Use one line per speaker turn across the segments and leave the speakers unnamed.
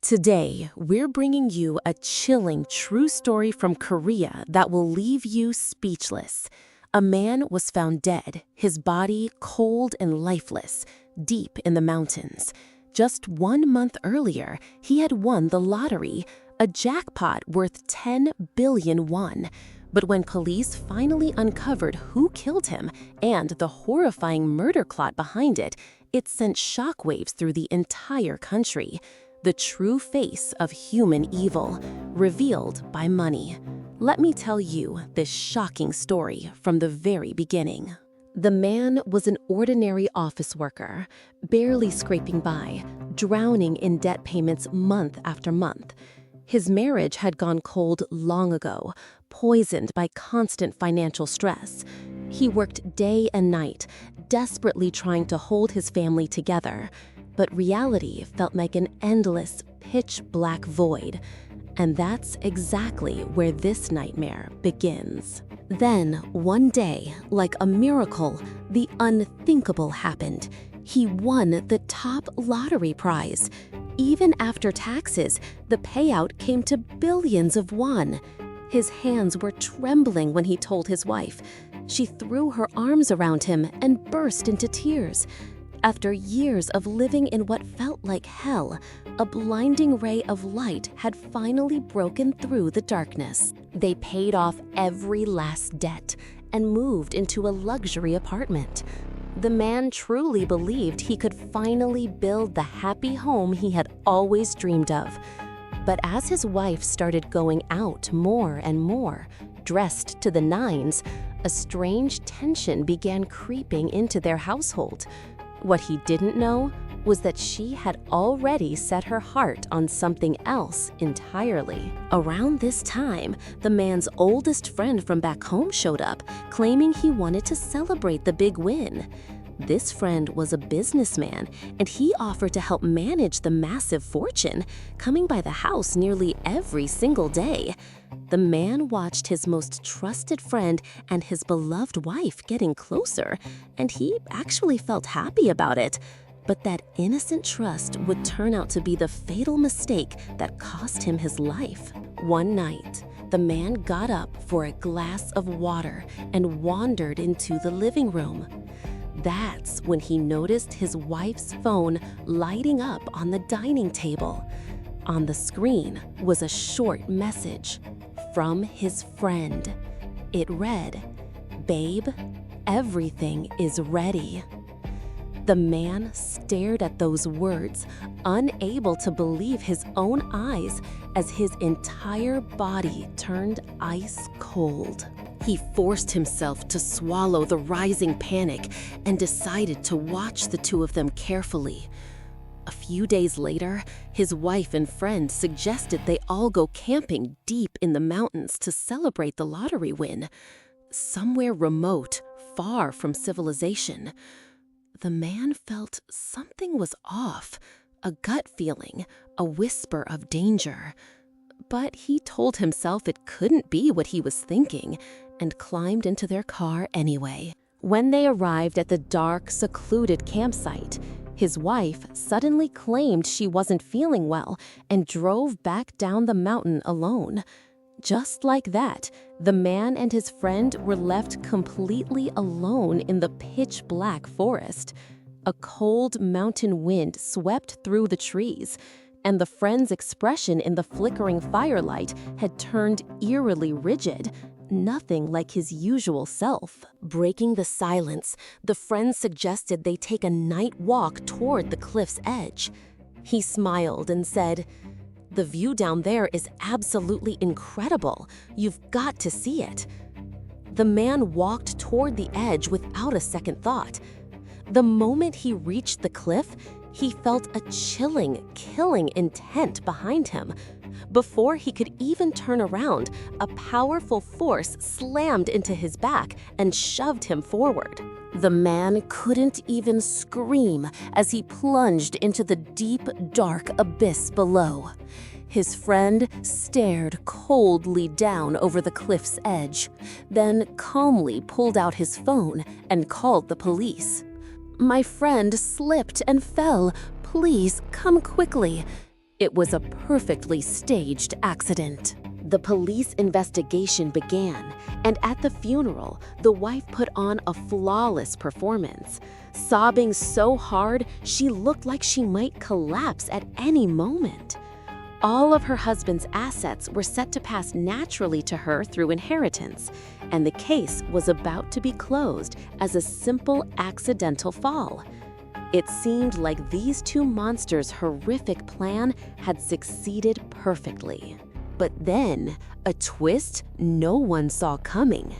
Today, we're bringing you a chilling true story from Korea that will leave you speechless. A man was found dead, his body cold and lifeless, deep in the mountains. Just 1 month earlier, he had won the lottery, a jackpot worth 10 billion won. But when police finally uncovered who killed him and the horrifying murder plot behind it, it sent shockwaves through the entire country. The true face of human evil, revealed by money. Let me tell you this shocking story from the very beginning. The man was an ordinary office worker, barely scraping by, drowning in debt payments month after month. His marriage had gone cold long ago, poisoned by constant financial stress. He worked day and night, desperately trying to hold his family together. But reality felt like an endless, pitch-black void. And that's exactly where this nightmare begins. Then, one day, like a miracle, the unthinkable happened. He won the top lottery prize. Even after taxes, the payout came to billions of won. His hands were trembling when he told his wife. She threw her arms around him and burst into tears. After years of living in what felt like hell, a blinding ray of light had finally broken through the darkness. They paid off every last debt and moved into a luxury apartment. The man truly believed he could finally build the happy home he had always dreamed of. But as his wife started going out more and more, dressed to the nines, a strange tension began creeping into their household. What he didn't know was that she had already set her heart on something else entirely. Around this time, the man's oldest friend from back home showed up, claiming he wanted to celebrate the big win. This friend was a businessman, and he offered to help manage the massive fortune, coming by the house nearly every single day. The man watched his most trusted friend and his beloved wife getting closer, and he actually felt happy about it. But that innocent trust would turn out to be the fatal mistake that cost him his life. One night, the man got up for a glass of water and wandered into the living room. That's when he noticed his wife's phone lighting up on the dining table. On the screen was a short message from his friend. It read, "Babe, everything is ready." The man stared at those words, unable to believe his own eyes as his entire body turned ice cold. He forced himself to swallow the rising panic and decided to watch the two of them carefully. A few days later, his wife and friend suggested they all go camping deep in the mountains to celebrate the lottery win, somewhere remote, far from civilization. The man felt something was off, a gut feeling, a whisper of danger. But he told himself it couldn't be what he was thinking, and climbed into their car anyway. When they arrived at the dark, secluded campsite, his wife suddenly claimed she wasn't feeling well and drove back down the mountain alone. Just like that, the man and his friend were left completely alone in the pitch-black forest. A cold mountain wind swept through the trees, and the friend's expression in the flickering firelight had turned eerily rigid, nothing like his usual self. Breaking the silence, the friend suggested they take a night walk toward the cliff's edge. He smiled and said, "The view down there is absolutely incredible. You've got to see it." The man walked toward the edge without a second thought. The moment he reached the cliff, he felt a chilling, killing intent behind him. Before he could even turn around, a powerful force slammed into his back and shoved him forward. The man couldn't even scream as he plunged into the deep, dark abyss below. His friend stared coldly down over the cliff's edge, then calmly pulled out his phone and called the police. "My friend slipped and fell. Please come quickly." It was a perfectly staged accident. The police investigation began, and at the funeral, the wife put on a flawless performance, sobbing so hard she looked like she might collapse at any moment. All of her husband's assets were set to pass naturally to her through inheritance, and the case was about to be closed as a simple accidental fall. It seemed like these two monsters' horrific plan had succeeded perfectly. But then, a twist no one saw coming.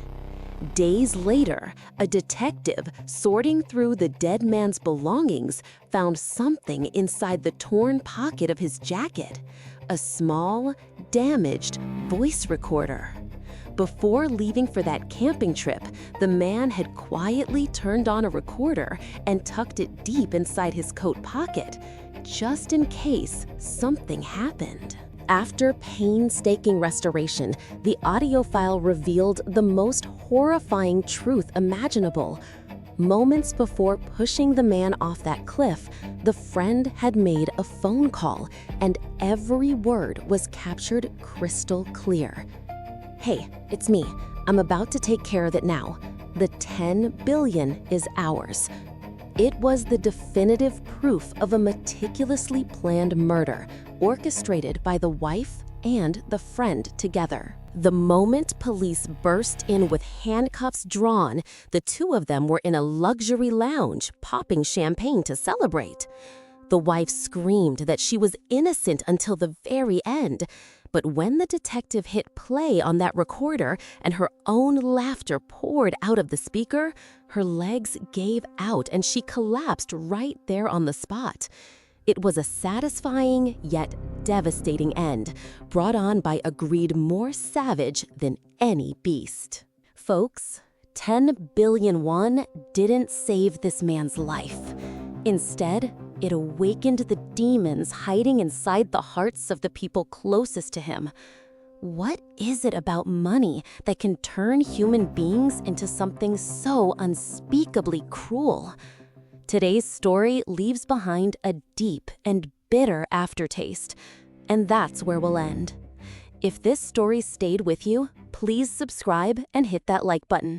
Days later, a detective sorting through the dead man's belongings found something inside the torn pocket of his jacket, a small, damaged voice recorder. Before leaving for that camping trip, the man had quietly turned on a recorder and tucked it deep inside his coat pocket, just in case something happened. After painstaking restoration, the audio file revealed the most horrifying truth imaginable. Moments before pushing the man off that cliff, the friend had made a phone call, and every word was captured crystal clear. "Hey, it's me. I'm about to take care of it now. The 10 billion is ours." It was the definitive proof of a meticulously planned murder, orchestrated by the wife and the friend together. The moment police burst in with handcuffs drawn, the two of them were in a luxury lounge, popping champagne to celebrate. The wife screamed that she was innocent until the very end. But when the detective hit play on that recorder and her own laughter poured out of the speaker, her legs gave out and she collapsed right there on the spot. It was a satisfying yet devastating end, brought on by a greed more savage than any beast. Folks, 10 billion won didn't save this man's life. Instead, it awakened the demons hiding inside the hearts of the people closest to him. What is it about money that can turn human beings into something so unspeakably cruel? Today's story leaves behind a deep and bitter aftertaste, and that's where we'll end. If this story stayed with you, please subscribe and hit that like button.